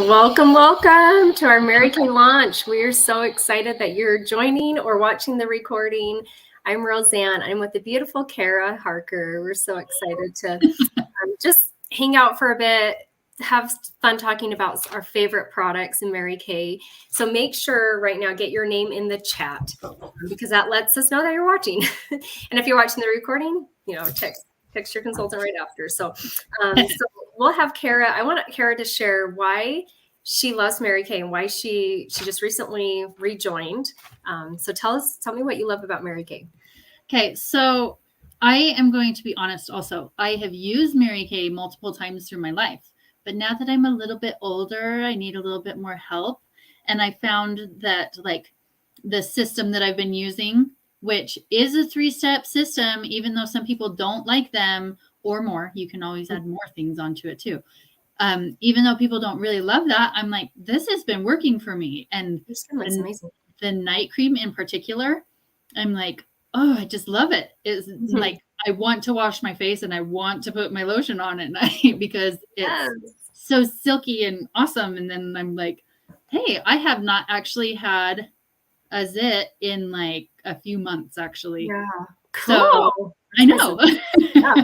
Welcome, welcome to our Mary Kay launch. We are so excited that you're joining or watching the recording. I'm Roseanne. I'm with the beautiful Kara Harker. We're so excited to just hang out for a bit, have fun talking about our favorite products in Mary Kay. So make sure right now, get your name in the chat because that lets us know that you're watching. And if you're watching the recording, text your consultant right after. So we'll have Kara. I want Kara to share why she loves Mary Kay and why she just recently rejoined. So tell me what you love about Mary Kay. Okay, so I am going to be honest also. I have used Mary Kay multiple times through my life, but now that I'm a little bit older, I need a little bit more help. And I found that like the system that I've been using, which is a 3-step system, even though some people don't like them or more, you can always add more things onto it too. Even though people don't really love that, I'm like, this has been working for me. And amazing. The night cream in particular, I'm like, oh, I just love it. It's like, I want to wash my face and I want to put my lotion on at night because it's so silky and awesome. And then I'm like, hey, I have not actually had a zit in like a few months actually. Yeah. Cool. So I know. Yeah.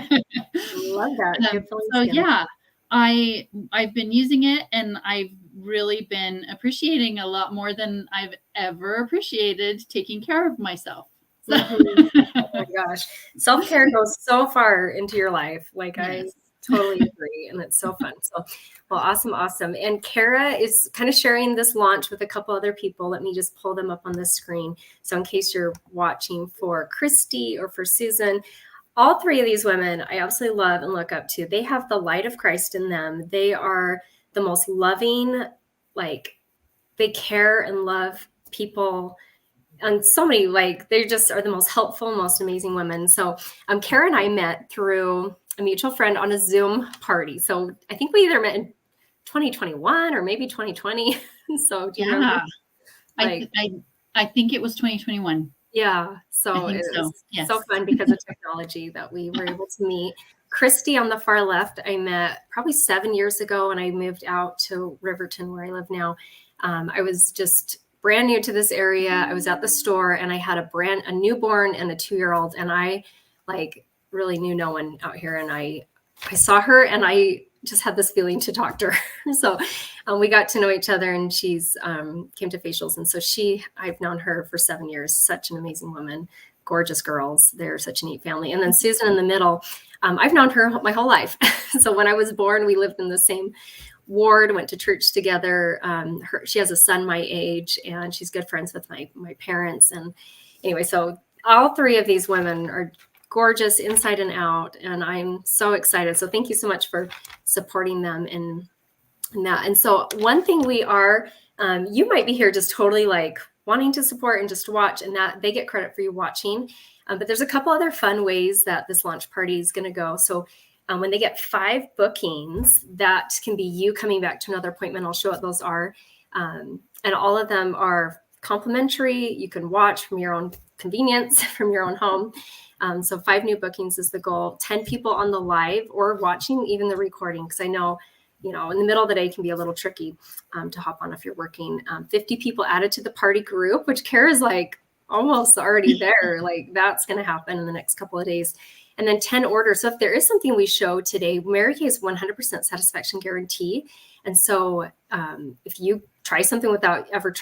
Love that. So yeah, I've been using it and I've really been appreciating a lot more than I've ever appreciated taking care of myself. So. Oh my gosh. Self-care goes so far into your life. Like yes. I totally agree. And it's so fun. So, well, awesome. And Kara is kind of sharing this launch with a couple other people. Let me just pull them up on the screen. So in case you're watching for Christy or for Susan, all three of these women I absolutely love and look up to. They have the light of Christ in them. They are the most loving, like they care and love people. And so many, like they just are the most helpful, most amazing women. So Kara and I met through a mutual friend on a Zoom party. So I think we either met in 2021 or maybe 2020. So do you remember? Like, I think it was 2021. Yeah. So it was so fun because of technology that we were able to meet. Christy on the far left, I met probably 7 years ago when I moved out to Riverton, where I live now. I was just brand new to this area. I was at the store and I had a newborn and a 2-year-old, and I like really knew no one out here. And I saw her and I just had this feeling to talk to her. So we got to know each other, and she's came to facials. And so I've known her for 7 years, such an amazing woman, gorgeous girls. They're such a neat family. And then Susan in the middle, I've known her my whole life. So when I was born, we lived in the same ward, went to church together. She has a son my age, and she's good friends with my parents. And anyway, so all three of these women are gorgeous inside and out, and I'm so excited. So thank you so much for supporting them in that. And so one thing we are, you might be here just totally like wanting to support and just watch, and that they get credit for you watching. But there's a couple other fun ways that this launch party is going to go. So when they get 5 bookings, that can be you coming back to another appointment. I'll show what those are. And all of them are complimentary. You can watch from your own convenience, from your own home. So 5 new bookings is the goal. 10 people on the live or watching even the recording, because I know, in the middle of the day can be a little tricky to hop on if you're working. 50 people added to the party group, which Kara's like almost already there. Like that's going to happen in the next couple of days. And then 10 orders. So if there is something we show today, Mary Kay is 100% satisfaction guarantee. And so if you try something without ever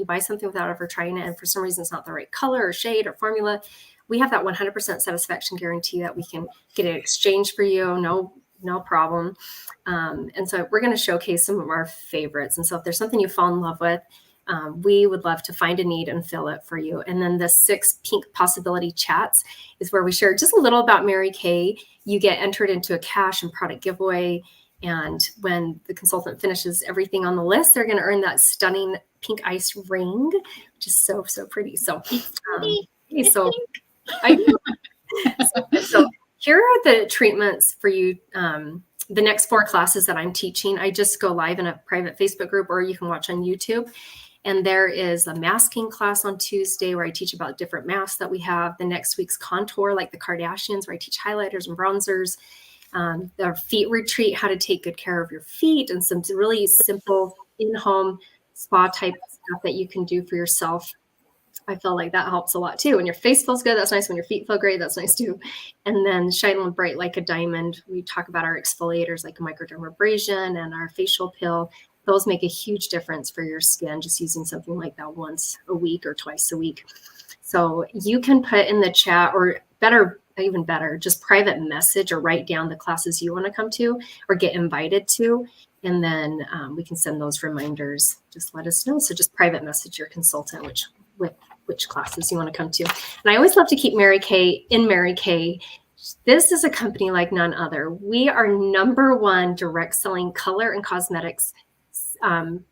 buy something without ever trying it, and for some reason it's not the right color or shade or formula, we have that 100% satisfaction guarantee that we can get an exchange for you. No problem. And so we're going to showcase some of our favorites. And so if there's something you fall in love with, we would love to find a need and fill it for you. And then the 6 pink possibility chats is where we share just a little about Mary Kay. You get entered into a cash and product giveaway. And when the consultant finishes everything on the list, they're going to earn that stunning pink ice ring, which is so, so pretty. So, so here are the treatments for you. The next 4 classes that I'm teaching, I just go live in a private Facebook group, or you can watch on YouTube. And there is a masking class on Tuesday where I teach about different masks that we have. The next week's contour, like the Kardashians, where I teach highlighters and bronzers. Our feet retreat, how to take good care of your feet, and some really simple in-home spa type stuff that you can do for yourself. I feel like that helps a lot too. When your face feels good, that's nice. When your feet feel great, that's nice too. And then Shine On Bright Like a Diamond. We talk about our exfoliators like microdermabrasion and our facial peel. Those make a huge difference for your skin, just using something like that once a week or twice a week. So you can put in the chat, or even better, just private message or write down the classes you want to come to or get invited to. And then we can send those reminders. Just let us know. So just private message your consultant, which classes you want to come to. And I always love to keep Mary Kay in Mary Kay. This is a company like none other. We are #1 direct selling color and cosmetics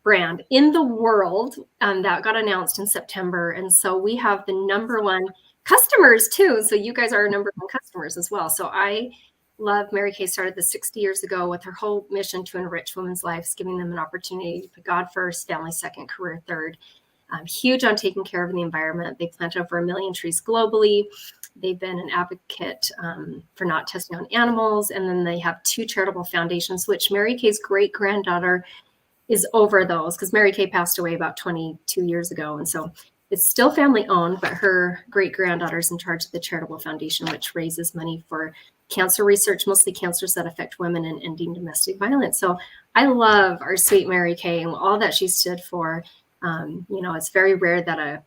brand in the world. That got announced in September. And so we have the #1 customers too. So you guys are our #1 customers as well. So I love Mary Kay. Started this 60 years ago with her whole mission to enrich women's lives, giving them an opportunity to put God first, family second, career third. Huge on taking care of the environment. They plant over 1 million trees globally. They've been an advocate for not testing on animals. And then they have 2 charitable foundations, which Mary Kay's great-granddaughter is over those, because Mary Kay passed away about 22 years ago. And so it's still family owned, but her great-granddaughter is in charge of the charitable foundation, which raises money for cancer research, mostly cancers that affect women, and ending domestic violence. So I love our sweet Mary Kay and all that she stood for. It's very rare that a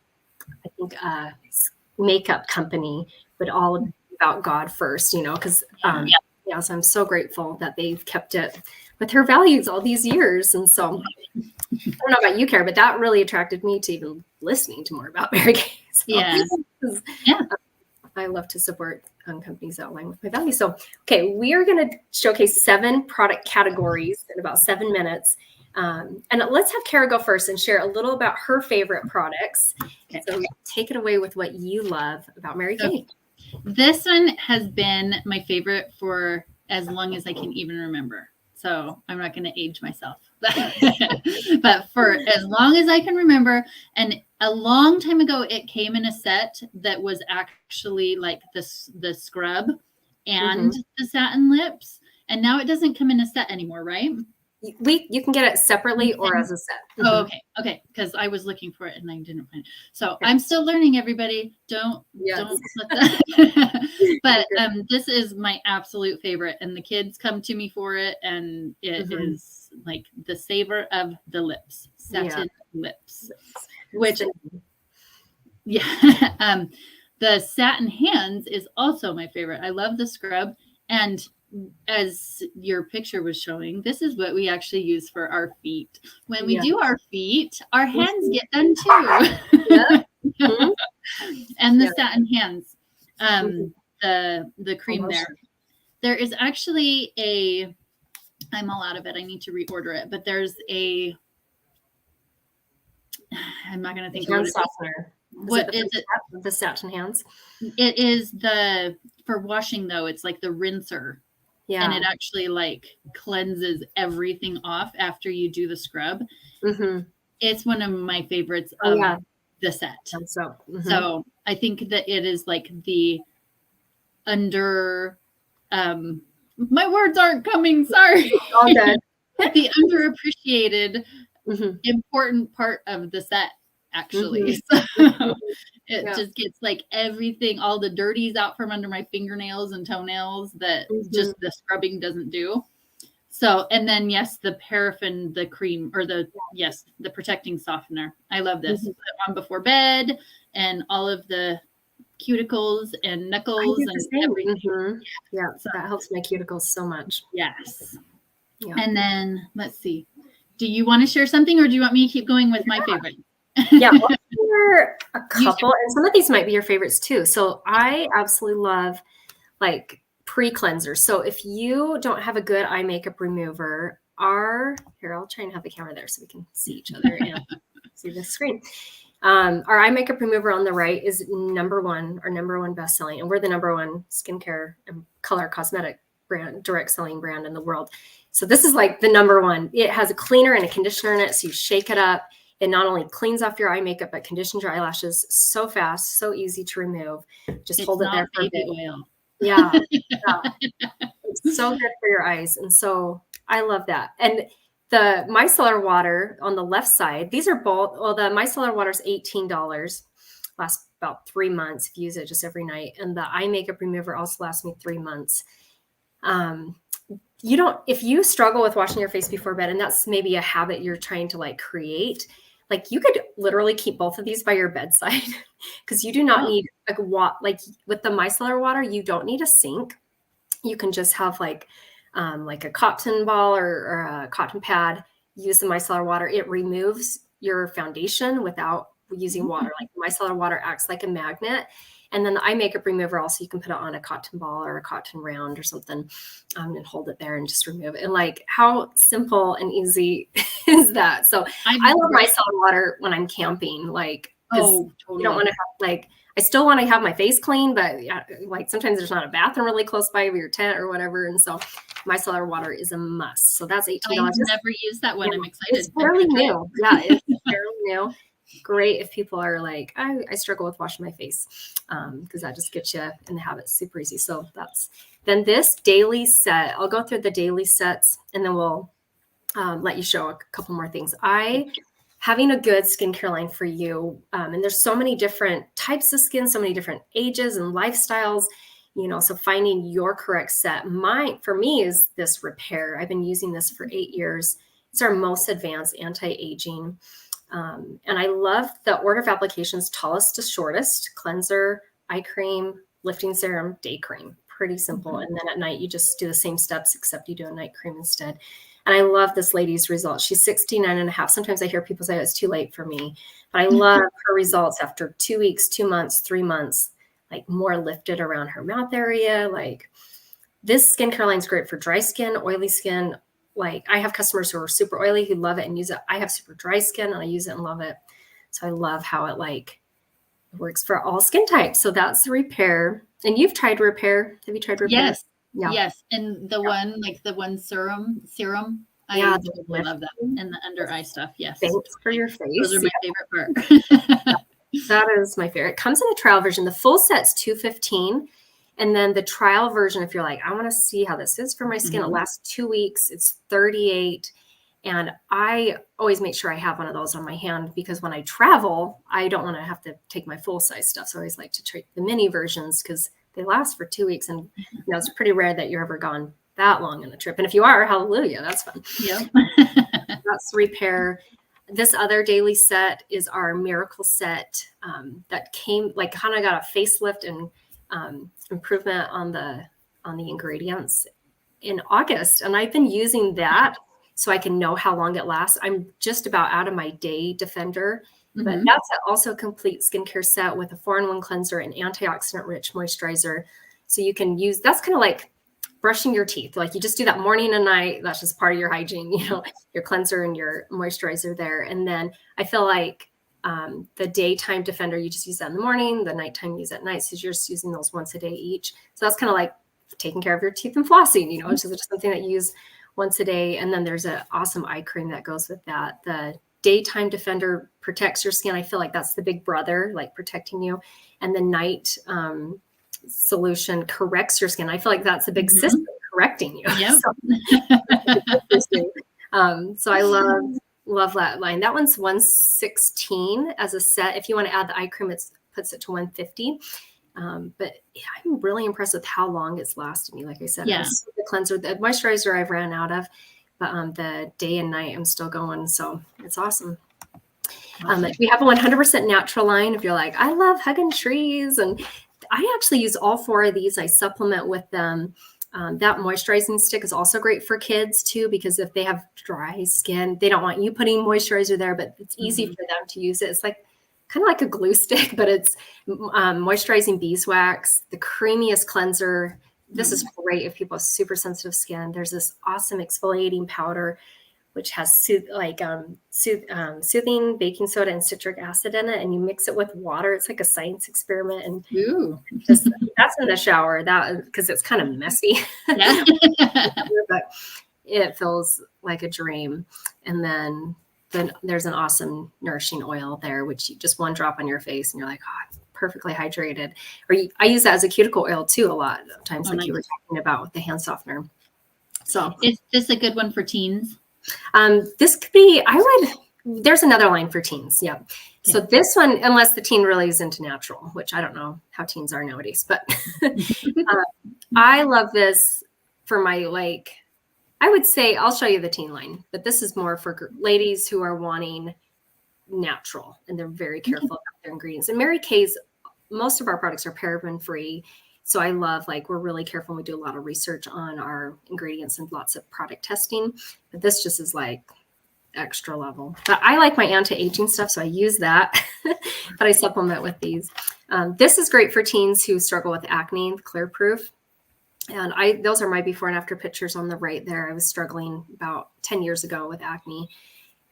makeup company would all be about God first, because so I'm so grateful that they've kept it with her values all these years. And so I don't know about you, Kara, but that really attracted me to even listening to more about Mary Kay. So, I love to support companies that align with my values. So, okay, we are going to showcase 7 product categories in about 7 minutes. And let's have Kara go first and share a little about her favorite products. Okay. So take it away with what you love about Mary Kay. This one has been my favorite for as long as I can even remember. So I'm not going to age myself, but for as long as I can remember. And a long time ago, it came in a set that was actually like the scrub and the satin lips. And now it doesn't come in a set anymore, right? You can get it separately or as a set. Oh, okay. Because I was looking for it and I didn't find it. So I'm still learning, everybody. Don't let that. But this is my absolute favorite, and the kids come to me for it, and it is like the savor of the lips, satin lips, which the satin hands is also my favorite. I love the scrub, and as your picture was showing, this is what we actually use for our feet. When we do our feet, our hands get done too. And the satin hands, the cream there is actually I'm all out of it. I need to reorder it, but there's I'm not going to think of hand softener. What is it? The satin hands. It is for washing though. It's like the rinser. Yeah. And it actually like cleanses everything off after you do the scrub. It's one of my favorites of the set. So I think that it is like the my words aren't coming. Sorry. All good. The underappreciated important part of the set, actually. So it just gets like everything, all the dirties out from under my fingernails and toenails that just the scrubbing doesn't do. So, and then the paraffin, the cream, or the protecting softener. I love this. Put it on before bed, and all of the cuticles and knuckles and everything. Yeah, so that helps my cuticles so much. Yes. Yeah. And then let's see. Do you want to share something, or do you want me to keep going with my favorite? Yeah, well, there are a couple, and some of these might be your favorites too. So I absolutely love like pre-cleansers. So if you don't have a good eye makeup remover, here, I'll try and have the camera there so we can see each other and see the screen. Our eye makeup remover on the right is #1 best-selling, and we're the #1 skincare and color cosmetic brand, direct selling brand in the world. So this is like the #1. It has a cleaner and a conditioner in it, so you shake it up. It not only cleans off your eye makeup, but conditions your eyelashes so fast, so easy to remove. Just hold it there for a bit. Oil. Yeah. So good for your eyes. And so I love that. And the micellar water on the left side, these are both, well, the micellar water is $18, lasts about 3 months if you use it just every night. And the eye makeup remover also lasts me 3 months. If you struggle with washing your face before bed, and that's maybe a habit you're trying to like create, like you could literally keep both of these by your bedside because you do not need like with the micellar water, you don't need a sink. You can just have like a cotton ball or a cotton pad, use the micellar water. It removes your foundation without using water. Like the micellar water acts like a magnet. And then the eye makeup remover also, you can put it on a cotton ball or a cotton round or something and hold it there and just remove it. And like how simple and easy is that? So I love micellar water when I'm camping, like, totally. You don't want to have like, I still want to have my face clean, but like sometimes there's not a bathroom really close by your tent or whatever. And so micellar water is a must. So that's $18. I've never used that one. I'm excited. It's fairly new. Yeah, it's fairly new. Great if people are like, I struggle with washing my face because that just gets you in the habit super easy. So then this daily set, I'll go through the daily sets and then we'll let you show a couple more things. Having a good skincare line for you. And there's so many different types of skin, so many different ages and lifestyles, so finding your correct set. For me is this Repair. I've been using this for 8 years. It's our most advanced anti-aging. And I love the order of applications, tallest to shortest: cleanser, eye cream, lifting serum, day cream. Pretty simple. And then at night, you just do the same steps, except you do a night cream instead. And I love this lady's results. She's 69 and a half. Sometimes I hear people say it's too late for me, but I love her results after 2 weeks, 2 months, 3 months, like more lifted around her mouth area. Like this skincare line is great for dry skin, oily skin. Like I have customers who are super oily who love it and use it. I have super dry skin and I use it and love it. So I love how it works for all skin types. So that's the Repair. And you've tried Repair. Have you tried Repair? Yes. Yeah. Yes. And the one serum, I totally love that. And the under eye stuff. Yes. Thanks for your face. Those are my favorite part. That is my favorite. It comes in a trial version. The full set's $215. And then the trial version, if you're like, I want to see how this is for my skin, it lasts 2 weeks. It's $38. And I always make sure I have one of those on my hand because when I travel, I don't want to have to take my full size stuff. So I always like to take the mini versions because they last for 2 weeks. And it's pretty rare that you're ever gone that long on a trip. And if you are, hallelujah, that's fun. Yeah. That's Repair. This other daily set is our Miracle set that came kind of got a facelift and improvement on the ingredients in August. And I've been using that so I can know how long it lasts. I'm just about out of my Day Defender, but that's also a complete skincare set with a 4-in-1 cleanser and antioxidant rich moisturizer. So you can use, that's kind of like brushing your teeth. Like you just do that morning and night. That's just part of your hygiene, your cleanser and your moisturizer there. And then I feel like the daytime Defender, you just use that in the morning, the nighttime you use at night. So you're just using those once a day each. So that's kind of like taking care of your teeth and flossing, it's just something that you use once a day. And then there's an awesome eye cream that goes with that. The daytime Defender protects your skin. I feel like that's the big brother, like protecting you. And the night solution corrects your skin. I feel like that's a big sister correcting you. Yep. So I love that line. That one's $116 as a set. If you want to add the eye cream, it puts it to $150. But I'm really impressed with how long it's lasted me. Like I said, the cleanser, the moisturizer I've ran out of, but the day and night I'm still going. So it's awesome. We have a 100% natural line. If you're like, I love hugging trees, and I actually use all 4 of these. I supplement with them. That moisturizing stick is also great for kids too, because if they have dry skin, they don't want you putting moisturizer there, but it's easy for them to use it. It's like kind of like a glue stick, but it's moisturizing beeswax, the creamiest cleanser. This is great if people have super sensitive skin. There's this awesome exfoliating powder, which has soothing baking soda and citric acid in it, and you mix it with water. It's like a science experiment, and that's in the shower. That because it's kind of messy, but it feels like a dream. And then there's an awesome nourishing oil there, which you just one drop on your face, and you're like, oh, perfectly hydrated. Or I use that as a cuticle oil too a lot of times, like you were talking about with the hand softener. So is this a good one for teens? This could be, there's another line for teens. Yeah. Okay. So this one, unless the teen really is into natural, which I don't know how teens are nowadays, but I love this for my, like, I would say, I'll show you the teen line, but this is more for ladies who are wanting natural and they're very careful about their ingredients. And Mary Kay's, most of our products are paraben free. So I love, like, we're really careful. We do a lot of research on our ingredients and lots of product testing, but this just is like extra level. But I like my anti-aging stuff, so I use that, but I supplement with these. This is great for teens who struggle with acne, Clear Proof. And those are my before and after pictures on the right there. I was struggling about 10 years ago with acne,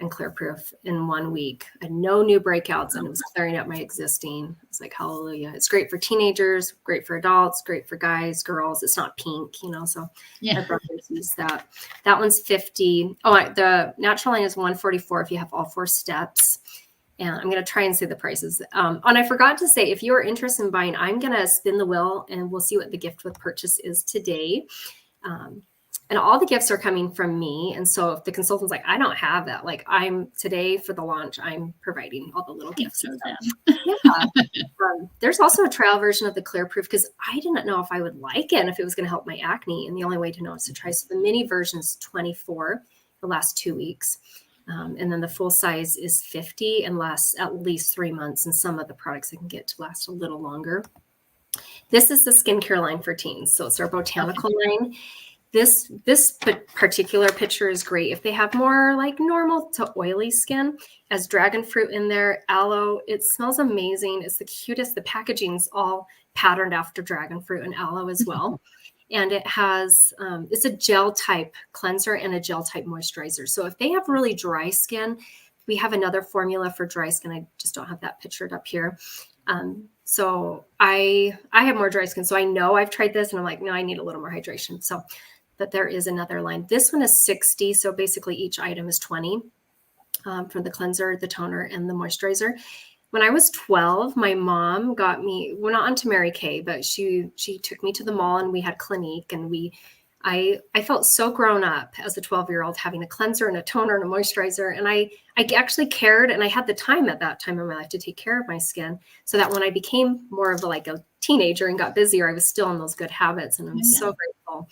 and Clear Proof in 1 week. I had no new breakouts, and it was clearing up my existing. It's like, hallelujah. It's great for teenagers, great for adults, great for guys, girls. It's not pink, so my brothers use that. That one's $50. The natural line is $144 if you have all 4 steps. And I'm going to try and say the prices. And I forgot to say, if you are interested in buying, I'm going to spin the wheel and we'll see what the gift with purchase is today. And all the gifts are coming from me. And so if the consultant's like, I don't have that, like, today for the launch, I'm providing all the little gifts. There's also a trial version of the Clear Proof because I didn't know if I would like it and if it was going to help my acne. And the only way to know is to try. So the mini version is $24 the last 2 weeks. And then the full size is $50 and lasts at least 3 months. And some of the products I can get to last a little longer. This is the skincare line for teens. So it's our botanical line. This particular picture is great if they have more like normal to oily skin. As dragon fruit in there, aloe. It smells amazing. It's the cutest. The packaging's all patterned after dragon fruit and aloe as well. And it has, it's a gel type cleanser and a gel type moisturizer. So if they have really dry skin, we have another formula for dry skin. I just don't have that pictured up here. So I have more dry skin. So I know I've tried this and I'm like, no, I need a little more hydration. So, but there is another line. This one is $60. So basically each item is $20 for the cleanser, the toner, and the moisturizer. When I was 12, my mom got me, we're not onto Mary Kay, but she took me to the mall and we had Clinique, and I felt so grown up as a 12-year-old having a cleanser and a toner and a moisturizer. And I actually cared, and I had the time at that time in my life to take care of my skin so that when I became more of a teenager and got busier, I was still in those good habits. And I'm so grateful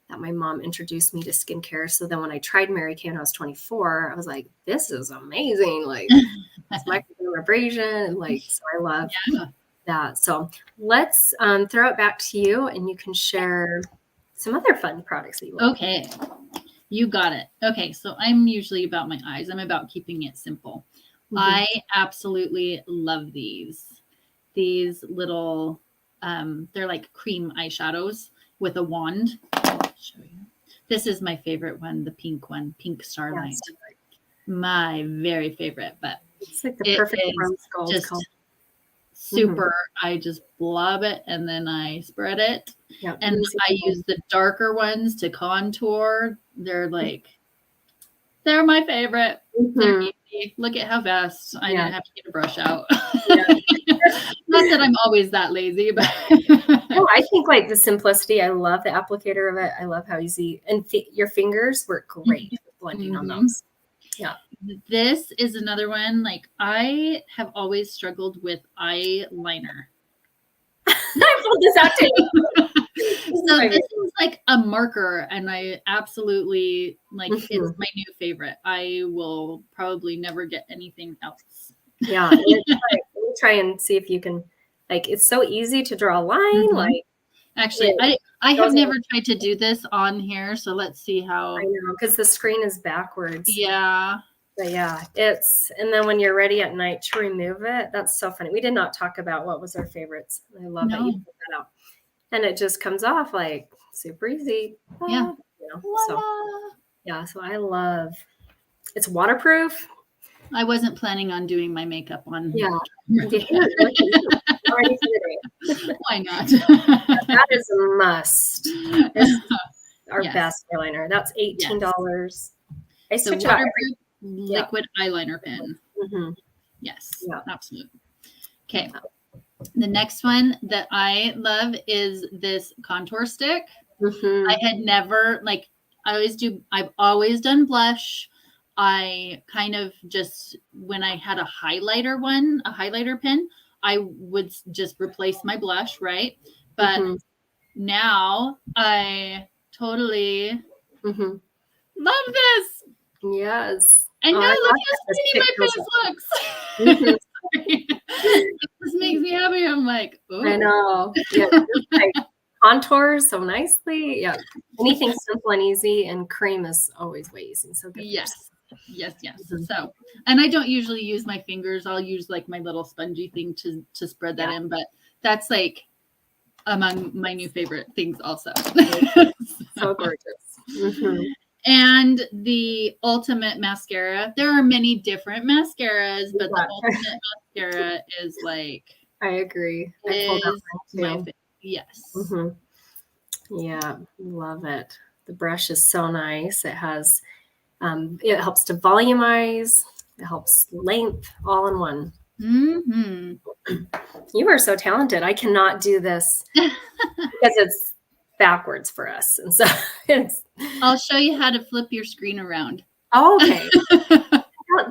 that my mom introduced me to skincare. So then when I tried Mary Kay when I was 24, I was like, this is amazing. Like, it's microdermabrasion. And so I love that. So let's throw it back to you and you can share some other fun products that you love. Okay. You got it. Okay. So I'm usually about my eyes. I'm about keeping it simple. Mm-hmm. I absolutely love these little, they're like cream eyeshadows with a wand. I'll show you. This is my favorite one, the pink one, Pink Starlight. Yes. My very favorite, but it's like the perfect rose gold color. Super. Mm-hmm. I just blob it and then I spread it. Yep. And I use the darker ones to contour. They're they're my favorite. Mm-hmm. They're easy. Look at how fast I didn't have to get a brush out. Not that I'm always that lazy, but no, I think the simplicity. I love the applicator of it. I love how easy, and your fingers work great with blending on those. Yeah. This is another one. I have always struggled with eyeliner. I pulled this out too. So this is like a marker, and I absolutely it's my new favorite. I will probably never get anything else. Yeah. Let me try and see if you can, it's so easy to draw a line. Mm-hmm. Actually, I have never tried to do this on here, so let's see how. I know, because the screen is backwards. Yeah. But yeah, and then when you're ready at night to remove it, that's so funny. We did not talk about what was our favorites. I love that you put that out. And it just comes off super easy. Yeah. So I love, it's waterproof. I wasn't planning on doing my makeup on. Yeah. Why not? That is a must. It's our best eyeliner. That's $18. Yes. I switch out liquid eyeliner pen. Mm-hmm. Yes, absolutely. Okay. The next one that I love is this contour stick. I had never I've always done blush. I kind of just, when I had a highlighter pen, I would just replace my blush, right? But now I totally love this. Yes. And now look how skinny my face looks. It just makes me happy. I'm like, oh. I know. Yeah, like contours so nicely. Yeah. Anything simple and easy, and cream is always way easy. So good. Yes. So, and I don't usually use my fingers. I'll use like my little spongy thing to spread that in, but that's like among my new favorite things also. So gorgeous. And the ultimate mascara. There are many different mascaras, but the ultimate mascara is like, I agree. Yes. Yeah, love it. The brush is so nice. It has, it helps to volumize. It helps length, all in one. You are so talented. I cannot do this because it's backwards for us, and so I'll show you how to flip your screen around. Oh, okay.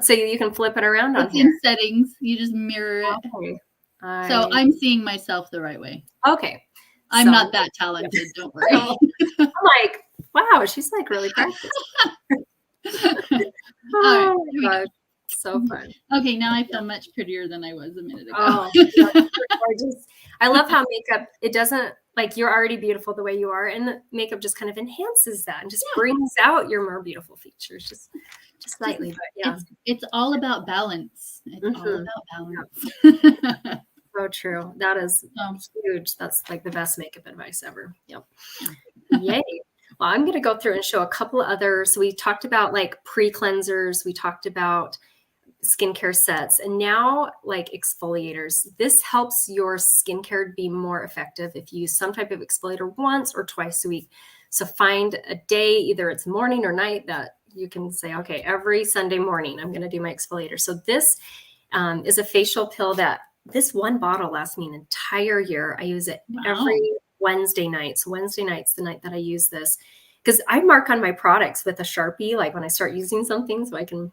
So you can flip it around on here. In settings, you just mirror it. Okay. So I'm seeing myself the right way. Okay. I'm not that talented. Don't worry. I'm like, wow, she's like really practiced. Oh my God. So fun. Okay, now I feel much prettier than I was a minute ago. Oh, I love how makeup, it doesn't, like, you're already beautiful the way you are, and makeup just kind of enhances that and just brings out your more beautiful features, just slightly. But yeah, it's all about balance. It's all about balance. So true. That is huge. That's like the best makeup advice ever. Yep. Yay. Well, I'm going to go through and show a couple others. So we talked about like pre-cleansers. We talked about skincare sets, and now like exfoliators. This helps your skincare be more effective if you use some type of exfoliator once or twice a week. So find a day, either it's morning or night, that you can say, okay, every Sunday morning, I'm going to do my exfoliator. So this is a facial pill that this one bottle lasts me an entire year. I use it every Wednesday night. So Wednesday night's the night that I use this, because I mark on my products with a Sharpie, like when I start using something, so I can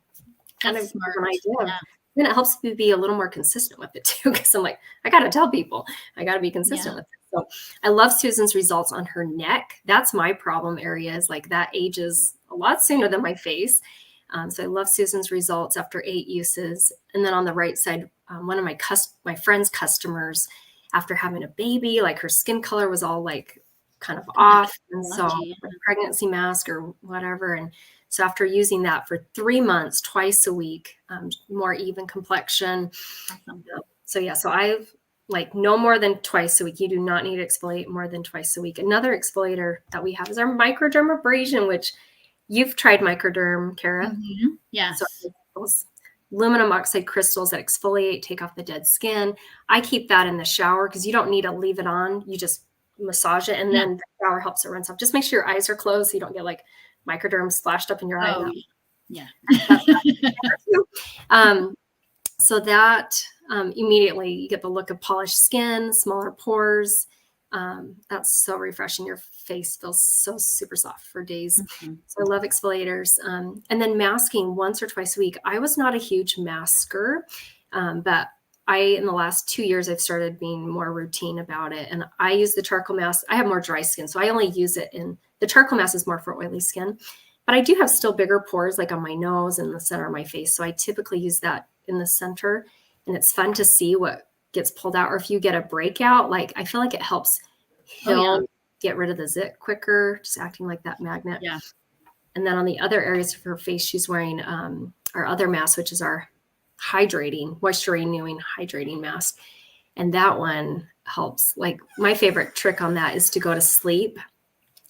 kind of smart. An idea. Yeah. And it helps me be a little more consistent with it too, because I'm like, I got to tell people, I got to be consistent with it. So I love Susan's results on her neck. That's my problem area, is like that ages a lot sooner than my face. So I love Susan's results after 8 uses. And then on the right side, one of my friend's customers, after having a baby, like her skin color was all like kind of off. And so a pregnancy mask or whatever. And so after using that for 3 months, twice a week, more even complexion. Awesome. So yeah, so I've like no more than twice a week. You do not need to exfoliate more than twice a week. Another exfoliator that we have is our microdermabrasion, which you've tried microderm, Kara. Mm-hmm. Yeah. So those aluminum oxide crystals that exfoliate, take off the dead skin. I keep that in the shower because you don't need to leave it on. You just massage it, and then the shower helps it rinse off. Just make sure your eyes are closed so you don't get like microderm splashed up in your eye. Yeah. So that immediately you get the look of polished skin, smaller pores. That's so refreshing. Your face feels so super soft for days. Mm-hmm. So I love exfoliators. And then masking once or twice a week. I was not a huge masker, but in the last 2 years, I've started being more routine about it. And I use the charcoal mask. I have more dry skin, so I only use it the charcoal mask is more for oily skin, but I do have still bigger pores like on my nose and the center of my face. So I typically use that in the center, and it's fun to see what gets pulled out. Or if you get a breakout, like I feel like it helps get rid of the zit quicker, just acting like that magnet. Yeah. And then on the other areas of her face, she's wearing our other mask, which is our moisture renewing hydrating mask. And that one helps. Like my favorite trick on that is to go to sleep.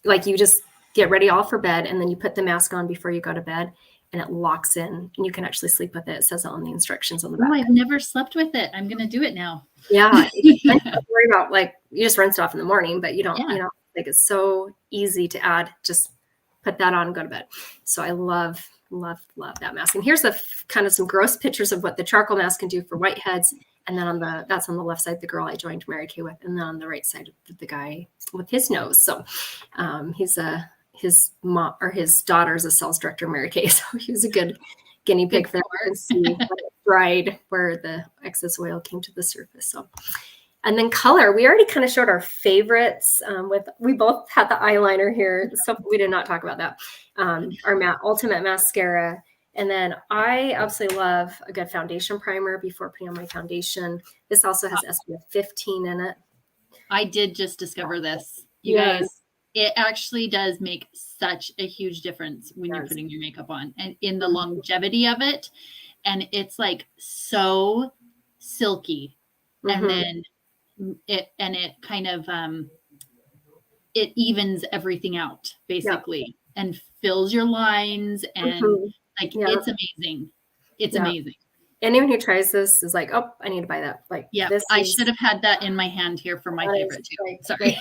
Like you just get ready all for bed, and then you put the mask on before you go to bed, and it locks in, and you can actually sleep with it. It says it on the instructions on the back. Oh, I've never slept with it. I'm going to do it now. Yeah. You don't worry about, like, you just rinse it off in the morning, but you don't, like it's so easy to add. Just put that on and go to bed. So I love that mask. And here's kind of some gross pictures of what the charcoal mask can do for whiteheads And then that's on the left side, the girl I joined Mary Kay with, and then on the right side, the guy with his nose. So his mom or his daughter's a sales director, Mary Kay. So he was a good guinea pig for that and see what it dried where the excess oil came to the surface. So, and then color, we already kind of showed our favorites. We both had the eyeliner here, so we did not talk about that. Our ultimate mascara. And then I absolutely love a good foundation primer before putting on my foundation. This also has SPF 15 in it. I did just discover this. You guys, it actually does make such a huge difference when you're putting your makeup on and in the longevity of it. And it's like so silky. And then it kind of, it evens everything out basically and fills your lines and like, it's amazing. It's amazing. Anyone who tries this is like, oh, I need to buy that. Like, I should have had that in my hand here for my favorite too. Sorry.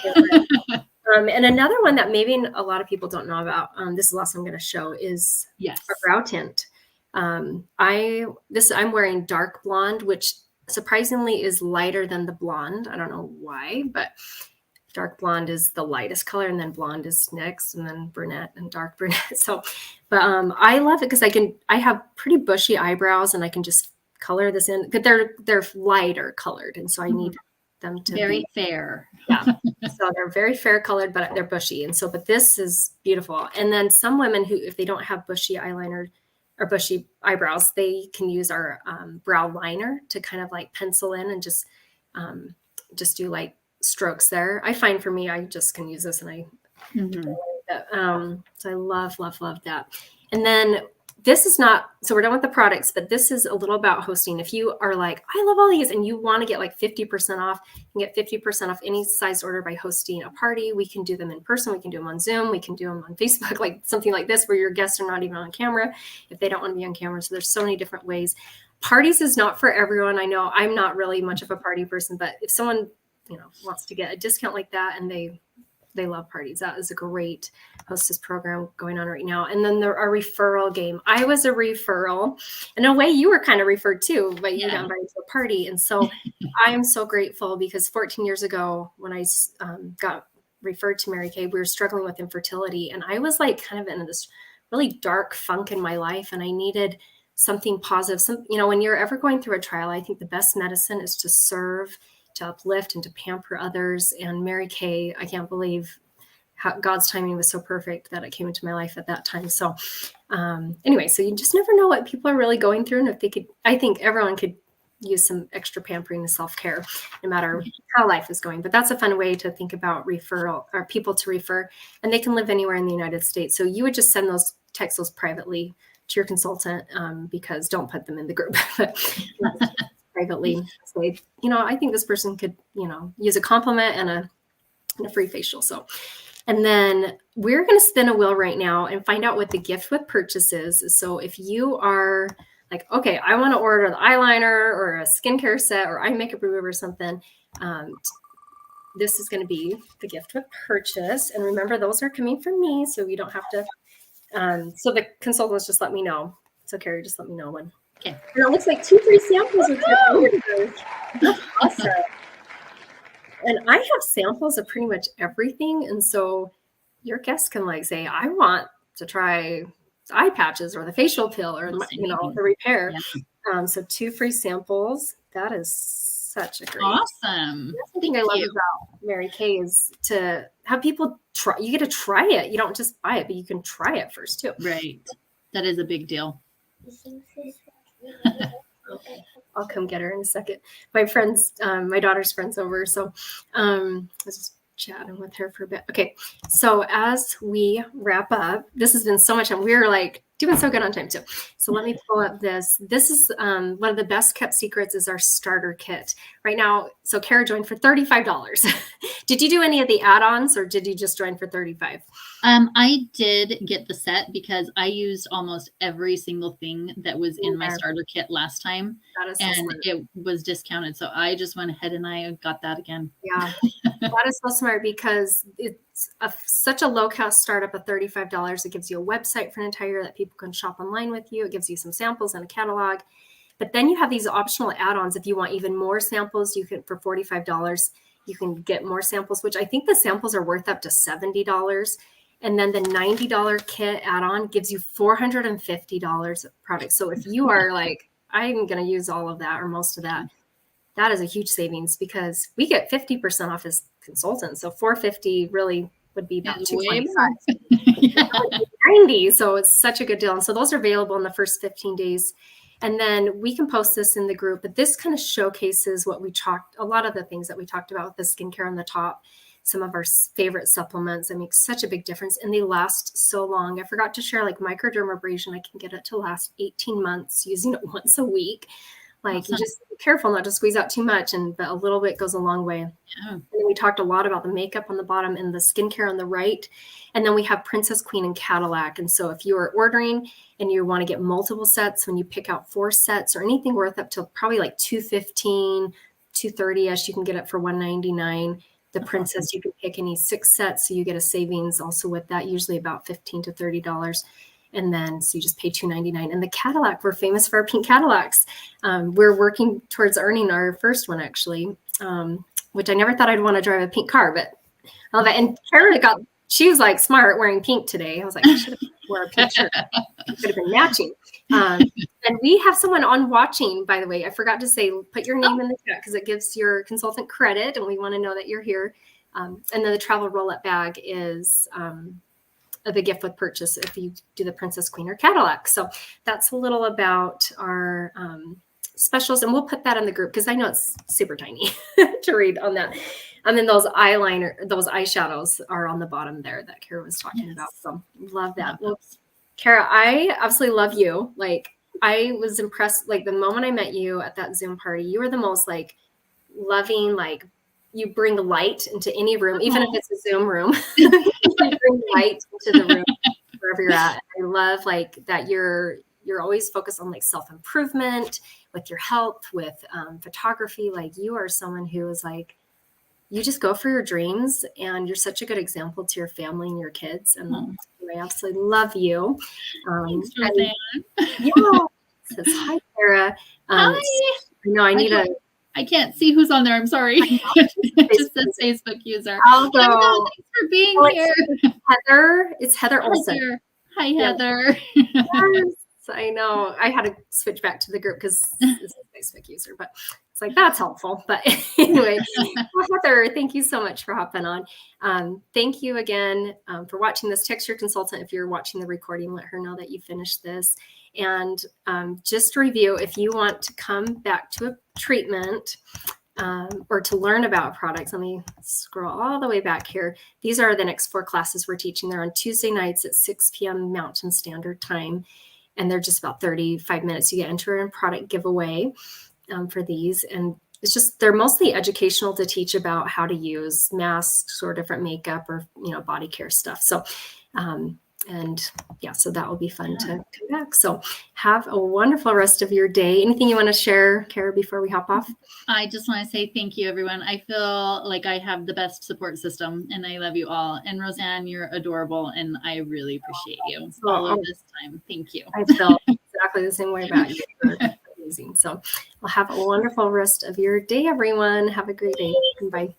And another one that maybe a lot of people don't know about, this is the last one I'm going to show, is a brow tint. I'm wearing dark blonde, which surprisingly is lighter than the blonde. I don't know why, but dark blonde is the lightest color, and then blonde is next, and then brunette and dark brunette. So, but I love it because I have pretty bushy eyebrows, and I can just color this in. But they're lighter colored, and so I need them to very fair. Yeah, so they're very fair colored, but they're bushy, and so but this is beautiful. And then some women who, if they don't have bushy eyeliner or bushy eyebrows, they can use our brow liner to kind of like pencil in and just do like strokes there. I find for me, I just can use this, and so I love that. And then this is not, so we're done with the products, but this is a little about hosting. If you are like, I love all these, and you want to get like 50% off, you can get 50% off any size order by hosting a party. We can do them in person. We can do them on Zoom. We can do them on Facebook, like something like this, where your guests are not even on camera if they don't want to be on camera. So there's so many different ways. Parties is not for everyone. I know I'm not really much of a party person, but if someone, wants to get a discount like that, and they love parties, that is a great hostess program going on right now. And then our referral game. I was a referral. In a way, you were kind of referred too, but you got invited to a party. And so I am so grateful, because 14 years ago, when I got referred to Mary Kay, we were struggling with infertility. And I was like kind of in this really dark funk in my life, and I needed something positive. When you're ever going through a trial, I think the best medicine is to serve, to uplift, and to pamper others. And Mary Kay, I can't believe how God's timing was so perfect that it came into my life at that time. So anyway, so you just never know what people are really going through. And if they could, I think everyone could use some extra pampering and self-care, no matter how life is going. But that's a fun way to think about referral, or people to refer, and they can live anywhere in the United States. So you would just text those privately to your consultant, because don't put them in the group. Privately say, I think this person could, use a compliment and a free facial. So, and then we're going to spin a wheel right now and find out what the gift with purchase is. So if you are like, okay, I want to order the eyeliner or a skincare set or eye makeup remover or something, this is going to be the gift with purchase. And remember, those are coming from me, so you don't have to. So the consultants just let me know. So Carrie, just let me know when. Okay. And it looks like 2 free samples are coming. That's awesome. And I have samples of pretty much everything. And so your guests can like say, I want to try the eye patches or the facial pill or, the repair. Yeah. So 2 free samples. That is such a great. Awesome. That's the thing I love about Mary Kay is to have people try. You get to try it. You don't just buy it, but you can try it first too. Right. That is a big deal. Okay. I'll come get her in a second. My friends, my daughter's friends over. So I was just chatting with her for a bit. Okay. So as we wrap up, this has been so much fun. We're like doing so good on time too. So let me pull up this. This is one of the best kept secrets is our starter kit right now. So Kara joined for $35. Did you do any of the add-ons or did you just join for $35? I did get the set because I used almost every single thing that was in my starter kit last time, and it was discounted. So I just went ahead and I got that again. Yeah, that is so smart because it's such a low-cost startup of $35. It gives you a website for an entire year that people can shop online with you. It gives you some samples and a catalog. But then you have these optional add-ons. If you want even more samples, you can, for $45, you can get more samples, which I think the samples are worth up to $70. And then the $90 kit add-on gives you $450 of products. So if you are like, I'm going to use all of that or most of that, that is a huge savings because we get 50% off as consultants. So $450 really would be about $225. 90. So it's such a good deal. And so those are available in the first 15 days. And then we can post this in the group, but this kind of showcases what we talked, a lot of the things that we talked about with the skincare on the top, some of our favorite supplements that make such a big difference, and they last so long. I forgot to share like microdermabrasion. I can get it to last 18 months using it once a week. Like awesome. You just be careful not to squeeze out too much, but a little bit goes a long way. Yeah. And then we talked a lot about the makeup on the bottom and the skincare on the right. And then we have Princess, Queen, and Cadillac. And so if you are ordering and you want to get multiple sets, when you pick out 4 sets or anything worth up to probably like $215, $230ish, you can get it for $199. The Princess, you can pick any 6 sets, so you get a savings also with that, usually about $15 to $30. And then, so you just pay $299. And the Cadillac, we're famous for our pink Cadillacs. We're working towards earning our first one, actually, which I never thought I'd want to drive a pink car, but I love it. And Kara she was like smart wearing pink today. I was like, I should have worn a pink shirt. It could have been matching. And we have someone on watching, by the way. I forgot to say, put your name in the chat because it gives your consultant credit, and we want to know that you're here. And then the travel roll-up bag is the gift with purchase if you do the Princess, Queen, or Cadillac. So that's a little about our specials, and we'll put that in the group because I know it's super tiny to read on that. And then those eyeshadows are on the bottom there that Kara was talking about. So love that. Well, Kara, I absolutely love you. Like, I was impressed. Like, the moment I met you at that Zoom party, you were the most like loving, like, you bring light into any room, even if it's a Zoom room. You bring light into the room wherever you're at. I love like that you're always focused on like self-improvement with your health, with photography. Like, you are someone who is like, you just go for your dreams, and you're such a good example to your family and your kids. And I absolutely love you. Thanks, Roseanne. Yeah. Says hi, Kara. Hi. No, I can't see who's on there. I'm sorry. It just says Facebook user. I'll go. Hello, thanks for being here. It's Heather Olson. Hi, Heather. Yes, I know. I had to switch back to the group because it's a Facebook user, but it's like, that's helpful. But anyway, well, Heather, thank you so much for hopping on. Thank you again for watching this. Text your consultant if you're watching the recording. Let her know that you finished this. And just to review, if you want to come back to a treatment or to learn about products, let me scroll all the way back here. These are the next 4 classes we're teaching. They're on Tuesday nights at 6 p.m. Mountain Standard Time. And they're just about 35 minutes. You get enter a product giveaway for these. And it's just, they're mostly educational to teach about how to use masks or different makeup or, body care stuff. So, and yeah, so that will be fun to come back. So have a wonderful rest of your day. Anything you want to share, Kara, before we hop off? I just want to say thank you, everyone. I feel like I have the best support system, and I love you all. And Roseanne, you're adorable, and I really appreciate you all of this time. Thank you. I felt exactly the same way about you. You're amazing. So well, have a wonderful rest of your day, everyone. Have a great day. Bye.